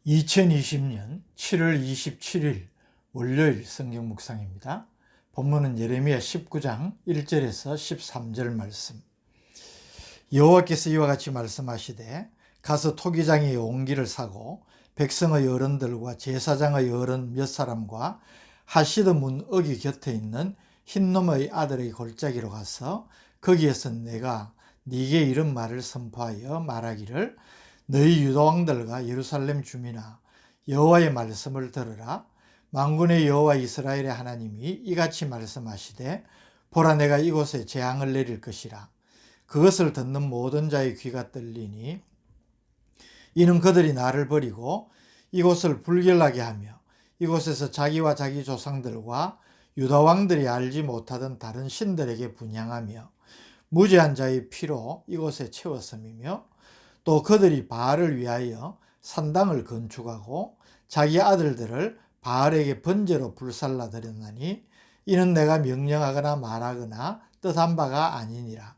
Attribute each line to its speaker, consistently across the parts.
Speaker 1: 2020년 7월 27일 월요일 성경 묵상입니다. 본문은 예레미야 19장 1절에서 13절 말씀. 여호와께서 이와 같이 말씀하시되 가서 토기장의 옹기를 사고 백성의 어른들과 제사장의 어른 몇 사람과 하시드 문 어기 곁에 있는 흰놈의 아들의 골짜기로 가서 거기에서 내가 네게 이런 말을 선포하여 말하기를 너희 유다 왕들과 예루살렘 주민아 여호와의 말씀을 들으라. 만군의 여호와 이스라엘의 하나님이 이같이 말씀하시되 보라 내가 이곳에 재앙을 내릴 것이라. 그것을 듣는 모든 자의 귀가 뚫리니 이는 그들이 나를 버리고 이곳을 불결하게 하며 이곳에서 자기와 자기 조상들과 유다 왕들이 알지 못하던 다른 신들에게 분향하며 무죄한 자의 피로 이곳에 채웠음이며 또 그들이 바알을 위하여 산당을 건축하고 자기 아들들을 바알에게 번제로 불살라 드렸나니 이는 내가 명령하거나 말하거나 뜻한 바가 아니니라.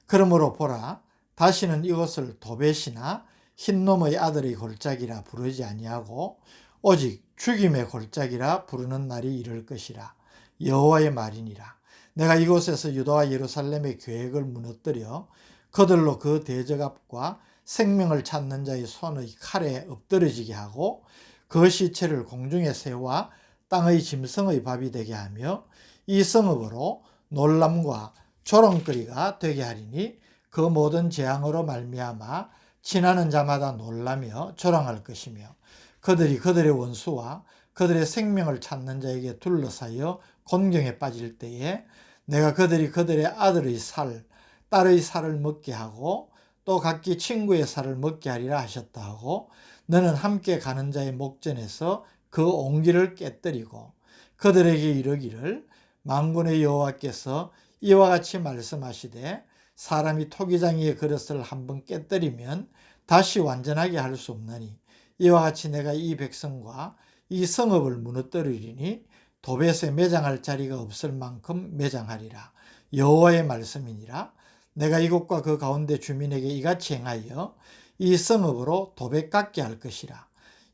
Speaker 1: 그러므로 보라 다시는 이곳을 도벳이나 흰놈의 아들의 골짜기라 부르지 아니하고 오직 죽임의 골짜기라 부르는 날이 이를 것이라. 여호와의 말이니라. 내가 이곳에서 유다와 예루살렘의 계획을 무너뜨려 그들로 그 대적압과 생명을 찾는 자의 손의 칼에 엎드러지게 하고 그 시체를 공중의 새와 땅의 짐승의 밥이 되게 하며 이 성읍으로 놀람과 조롱거리가 되게 하리니 그 모든 재앙으로 말미암아 지나는 자마다 놀라며 조롱할 것이며 그들이 그들의 원수와 그들의 생명을 찾는 자에게 둘러싸여 곤경에 빠질 때에 내가 그들이 그들의 아들의 살, 딸의 살을 먹게 하고 또 각기 친구의 살을 먹게 하리라 하셨다 하고 너는 함께 가는 자의 목전에서 그 옹기를 깨뜨리고 그들에게 이르기를 만군의 여호와께서 이와 같이 말씀하시되 사람이 토기장이의 그릇을 한번 깨뜨리면 다시 완전하게 할 수 없나니 이와 같이 내가 이 백성과 이 성읍을 무너뜨리리니 도벳에 매장할 자리가 없을 만큼 매장하리라. 여호와의 말씀이니라. 내가 이곳과 그 가운데 주민에게 이같이 행하여 이 성읍으로 도벳 같게 할 것이라.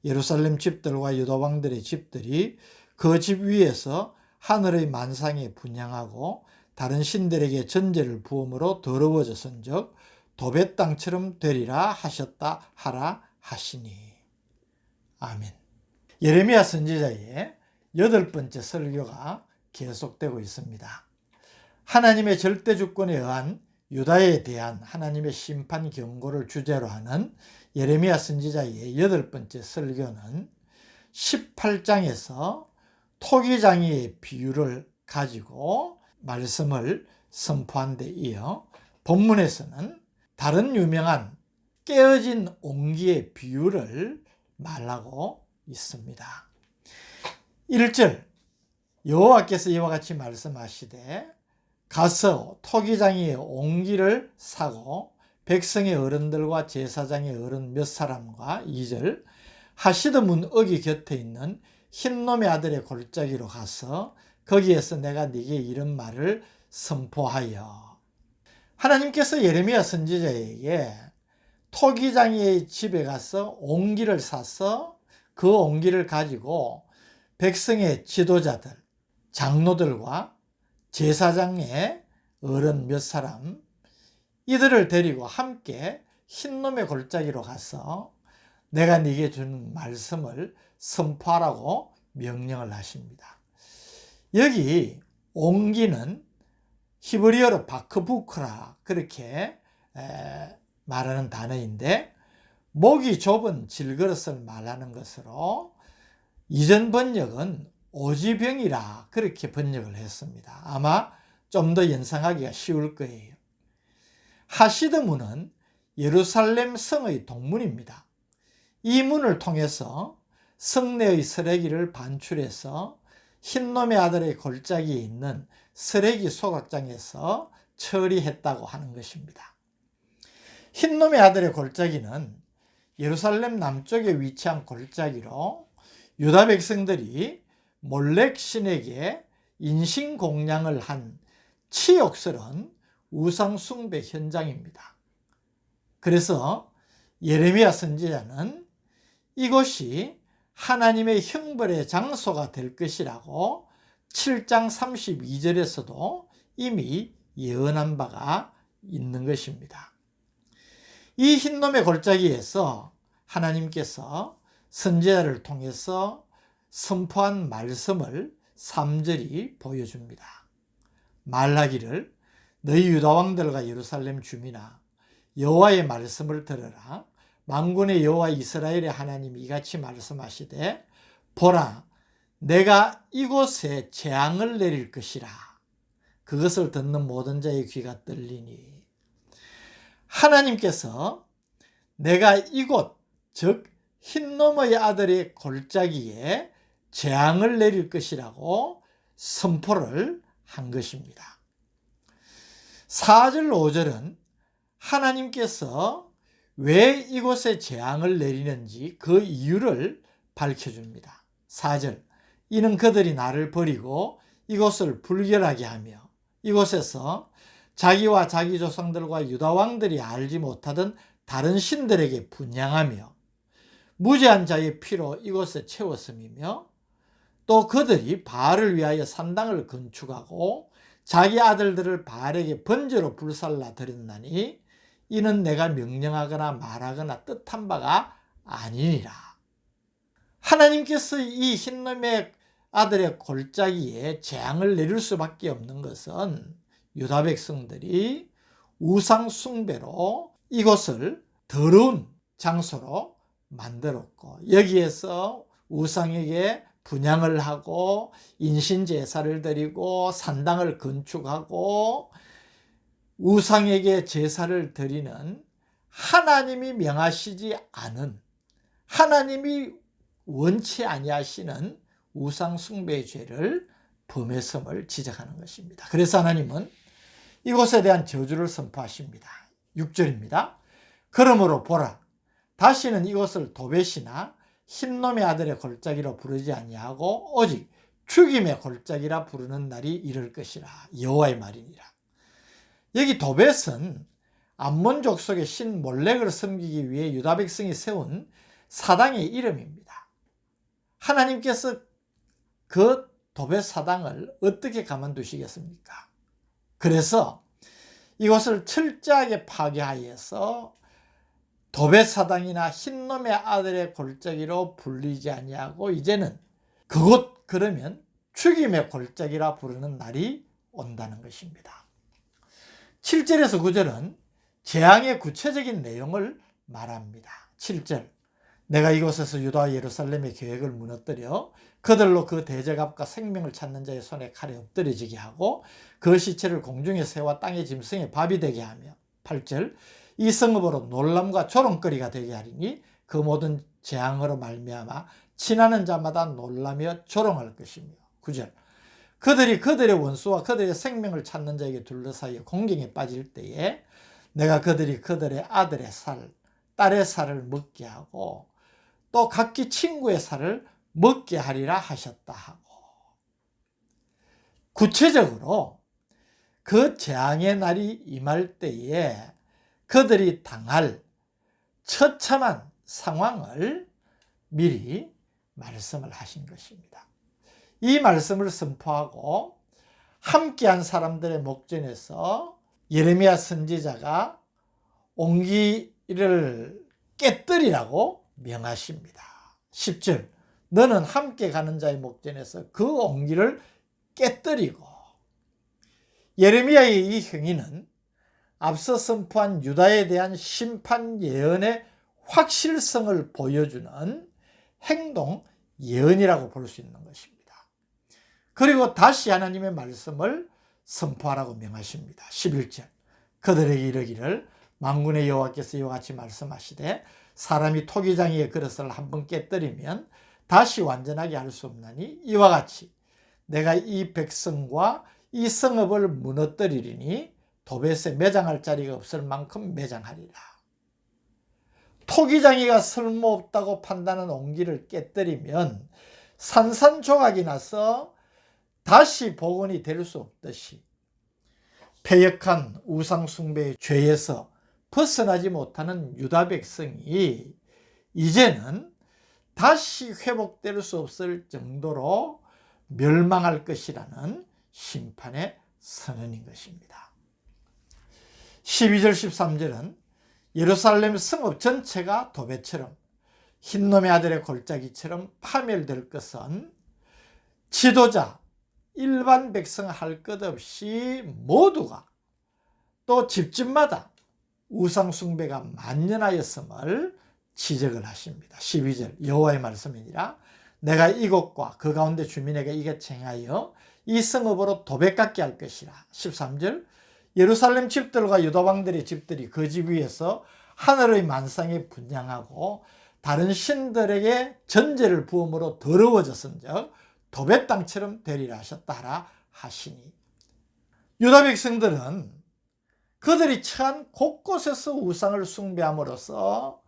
Speaker 1: 예루살렘 집들과 유다 왕들의 집들이 그 집 위에서 하늘의 만상에 분향하고 다른 신들에게 전제를 부음으로 더러워졌은즉 도벳 땅처럼 되리라 하셨다 하라 하시니. 아멘. 예레미야 선지자의 8번째 설교가 계속되고 있습니다. 하나님의 절대 주권에 의한 유다에 대한 하나님의 심판 경고를 주제로 하는 예레미야 선지자의 8번째 설교는 18장에서 토기장이의 비유를 가지고 말씀을 선포한 데 이어 본문에서는 다른 유명한 깨어진 옹기의 비유를 말하고 있습니다. 1절 여호와께서 이와 같이 말씀하시되 가서 토기장이의 옹기를 사고 백성의 어른들과 제사장의 어른 몇 사람과 2절 하시드 문 어기 곁에 있는 흰놈의 아들의 골짜기로 가서 거기에서 내가 네게 이런 말을 선포하여. 하나님께서 예레미야 선지자에게 토기장이의 집에 가서 옹기를 사서 그 옹기를 가지고 백성의 지도자들, 장로들과 제사장의 어른 몇 사람 이들을 데리고 함께 흰놈의 골짜기로 가서 내가 네게 주는 말씀을 선포하라고 명령을 하십니다. 여기 옹기는 히브리어로 바크부크라 그렇게 말하는 단어인데 목이 좁은 질그릇을 말하는 것으로 이전 번역은 오지병이라 그렇게 번역을 했습니다. 아마 좀 더 연상하기가 쉬울 거예요. 하시드 문은 예루살렘 성의 동문입니다. 이 문을 통해서 성내의 쓰레기를 반출해서 흰놈의 아들의 골짜기에 있는 쓰레기 소각장에서 처리했다고 하는 것입니다. 흰놈의 아들의 골짜기는 예루살렘 남쪽에 위치한 골짜기로 유다 백성들이 몰렉 신에게 인신공양을 한 치욕스러운 우상 숭배 현장입니다. 그래서 예레미야 선지자는 이곳이 하나님의 형벌의 장소가 될 것이라고 7장 32절에서도 이미 예언한 바가 있는 것입니다. 이 흰놈의 골짜기에서 하나님께서 선지자를 통해서 선포한 말씀을 3절이 보여줍니다. 말하기를 너희 유다 왕들과 예루살렘 주민아 여호와의 말씀을 들으라. 만군의 여호와 이스라엘의 하나님이 이같이 말씀하시되 보라 내가 이곳에 재앙을 내릴 것이라. 그것을 듣는 모든 자의 귀가 떨리니. 하나님께서 내가 이곳 즉 흰놈의 아들의 골짜기에 재앙을 내릴 것이라고 선포를 한 것입니다. 4절 5절은 하나님께서 왜 이곳에 재앙을 내리는지 그 이유를 밝혀줍니다. 4절 이는 그들이 나를 버리고 이곳을 불결하게 하며 이곳에서 자기와 자기 조상들과 유다 왕들이 알지 못하던 다른 신들에게 분향하며 무죄한 자의 피로 이곳에 채웠음이며 또 그들이 바알을 위하여 산당을 건축하고 자기 아들들을 바알에게 번제로 불살라 드렸나니 이는 내가 명령하거나 말하거나 뜻한 바가 아니니라. 하나님께서 이 흰놈의 아들의 골짜기에 재앙을 내릴 수밖에 없는 것은 유다 백성들이 우상 숭배로 이곳을 더러운 장소로 만들었고 여기에서 우상에게 분향을 하고 인신제사를 드리고 산당을 건축하고 우상에게 제사를 드리는 하나님이 명하시지 않은 하나님이 원치 아니하시는 우상 숭배의 죄를 범했음을 지적하는 것입니다. 그래서 하나님은 이곳에 대한 저주를 선포하십니다. 6절입니다. 그러므로 보라 다시는 이곳을 도벳이나 흰놈의 아들의 골짜기로 부르지 아니하고 오직 죽임의 골짜기라 부르는 날이 이를 것이라. 여호와의 말이니라. 여기 도벳은 암몬 족속의 신 몰렉을 섬기기 위해 유다 백성이 세운 사당의 이름입니다. 하나님께서 그 도벳 사당을 어떻게 가만두시겠습니까? 그래서 이것을 철저하게 파괴하여서 도벳 사당이나 흰놈의 아들의 골짜기로 불리지 아니하고 이제는 그곳 그러면 죽임의 골짜기라 부르는 날이 온다는 것입니다. 7절에서 9절은 재앙의 구체적인 내용을 말합니다. 7절 내가 이곳에서 유다와 예루살렘의 계획을 무너뜨려 그들로 그 대적압과 생명을 찾는 자의 손에 칼에 엎드려지게 하고 그 시체를 공중의 새와 땅의 짐승의 밥이 되게 하며 8절 이 성읍으로 놀람과 조롱거리가 되게 하리니 그 모든 재앙으로 말미암아 지나는 자마다 놀라며 조롱할 것이며 9절 그들이 그들의 원수와 그들의 생명을 찾는 자에게 둘러싸여 공경에 빠질 때에 내가 그들이 그들의 아들의 살, 딸의 살을 먹게 하고 또 각기 친구의 살을 먹게 하리라 하셨다 하고 구체적으로 그 재앙의 날이 임할 때에 그들이 당할 처참한 상황을 미리 말씀을 하신 것입니다. 이 말씀을 선포하고 함께한 사람들의 목전에서 예레미야 선지자가 옹기를 깨뜨리라고 명하십니다. 10절 너는 함께 가는 자의 목전에서 그 옹기를 깨뜨리고 예레미야의 이 행위는 앞서 선포한 유다에 대한 심판 예언의 확실성을 보여주는 행동 예언이라고 볼 수 있는 것입니다. 그리고 다시 하나님의 말씀을 선포하라고 명하십니다. 11절 그들에게 이르기를 만군의 여호와께서 이와 같이 말씀하시되 사람이 토기장이의 그릇을 한번 깨뜨리면 다시 완전하게 할 수 없나니 이와 같이 내가 이 백성과 이 성읍을 무너뜨리리니 도벳에 매장할 자리가 없을 만큼 매장하리라. 토기장이가 쓸모없다고 판단한 옹기를 깨뜨리면 산산조각이 나서 다시 복원이 될 수 없듯이 패역한 우상숭배의 죄에서 벗어나지 못하는 유다 백성이 이제는 다시 회복될 수 없을 정도로 멸망할 것이라는 심판의 선언인 것입니다. 12절 13절은 예루살렘 성읍 전체가 도배처럼 흰놈의 아들의 골짜기처럼 파멸될 것은 지도자, 일반 백성 할 것 없이 모두가 또 집집마다 우상 숭배가 만연하였음을 지적을 하십니다. 12절 여호와의 말씀이니라 내가 이곳과 그 가운데 주민에게 이같이 행하여 이 성읍으로 도배깎게 할 것이라. 13절 예루살렘 집들과 유다 왕들의 집들이 그 집 위에서 하늘의 만상에 분향하고 다른 신들에게 전제를 부음으로 더러워졌은즉 도배 땅처럼 되리라 하셨다 하라 하시니. 유다 백성들은 그들이 처한 곳곳에서 우상을 숭배함으로써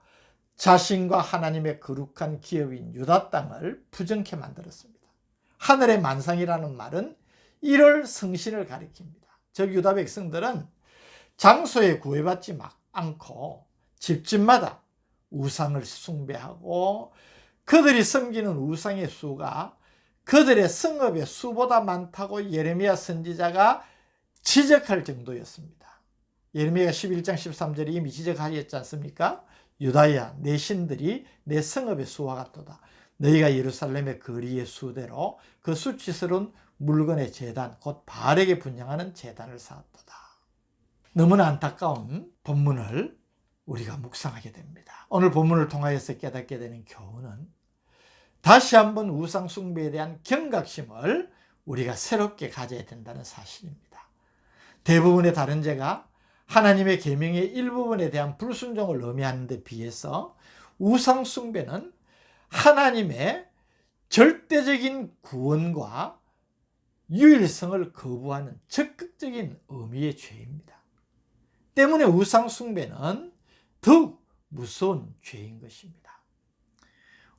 Speaker 1: 자신과 하나님의 거룩한 기업인 유다 땅을 부정케 만들었습니다. 하늘의 만상이라는 말은 이를 성신을 가리킵니다. 즉 유다 백성들은 장소에 구애받지 않고 집집마다 우상을 숭배하고 그들이 섬기는 우상의 수가 그들의 성읍의 수보다 많다고 예레미야 선지자가 지적할 정도였습니다. 예레미야 11장 13절에 이미 지적하였지 않습니까? 유다야 내 신들이 내 성읍의 수와 같도다. 너희가 예루살렘의 거리의 수대로 그 수치스러운 물건의 제단 곧 바알에게 분향하는 제단을 쌓았도다. 너무나 안타까운 본문을 우리가 묵상하게 됩니다. 오늘 본문을 통하여서 깨닫게 되는 교훈은 다시 한번 우상 숭배에 대한 경각심을 우리가 새롭게 가져야 된다는 사실입니다. 대부분의 다른 죄가 하나님의 계명의 일부분에 대한 불순종을 의미하는 데 비해서 우상 숭배는 하나님의 절대적인 구원과 유일성을 거부하는 적극적인 의미의 죄입니다. 때문에 우상 숭배는 더욱 무서운 죄인 것입니다.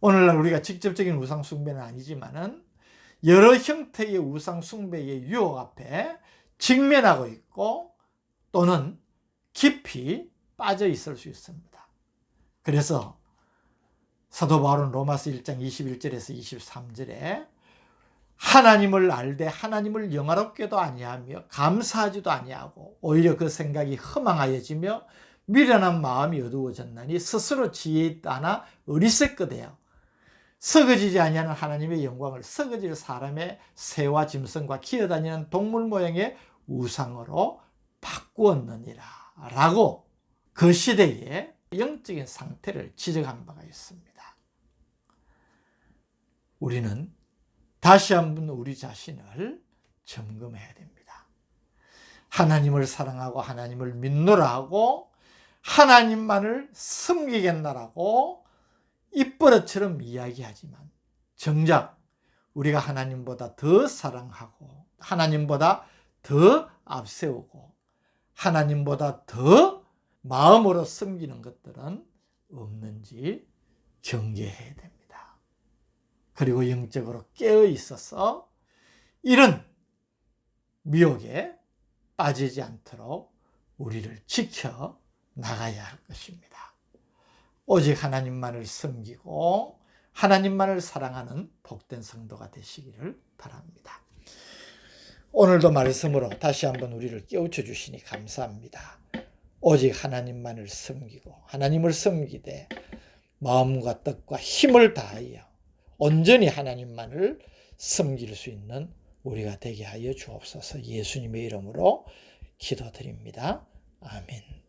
Speaker 1: 오늘날 우리가 직접적인 우상 숭배는 아니지만은 여러 형태의 우상 숭배의 유혹 앞에 직면하고 있고 또는 깊이 빠져 있을 수 있습니다. 그래서 사도 바울은 로마서 1장 21절에서 23절에 하나님을 알되 하나님을 영화롭게도 아니하며 감사하지도 아니하고 오히려 그 생각이 허망하여지며 미련한 마음이 어두워졌나니 스스로 지혜 있다나 어리석거되어 썩어지지 아니하는 하나님의 영광을 썩어질 사람의 새와 짐승과 기어다니는 동물 모양의 우상으로 바꾸었느니라 라고 그 시대의 영적인 상태를 지적한 바가 있습니다. 우리는 다시 한번 우리 자신을 점검해야 됩니다. 하나님을 사랑하고 하나님을 믿노라 하고 하나님만을 섬기겠나라고 입버릇처럼 이야기하지만 정작 우리가 하나님보다 더 사랑하고 하나님보다 더 앞세우고 하나님보다 더 마음으로 섬기는 것들은 없는지 경계해야 됩니다. 그리고 영적으로 깨어 있어서 이런 미혹에 빠지지 않도록 우리를 지켜 나가야 할 것입니다. 오직 하나님만을 섬기고 하나님만을 사랑하는 복된 성도가 되시기를 바랍니다. 오늘도 말씀으로 다시 한번 우리를 깨우쳐 주시니 감사합니다. 오직 하나님만을 섬기고 하나님을 섬기되 마음과 뜻과 힘을 다하여 온전히 하나님만을 섬길 수 있는 우리가 되게 하여 주옵소서. 예수님의 이름으로 기도드립니다. 아멘.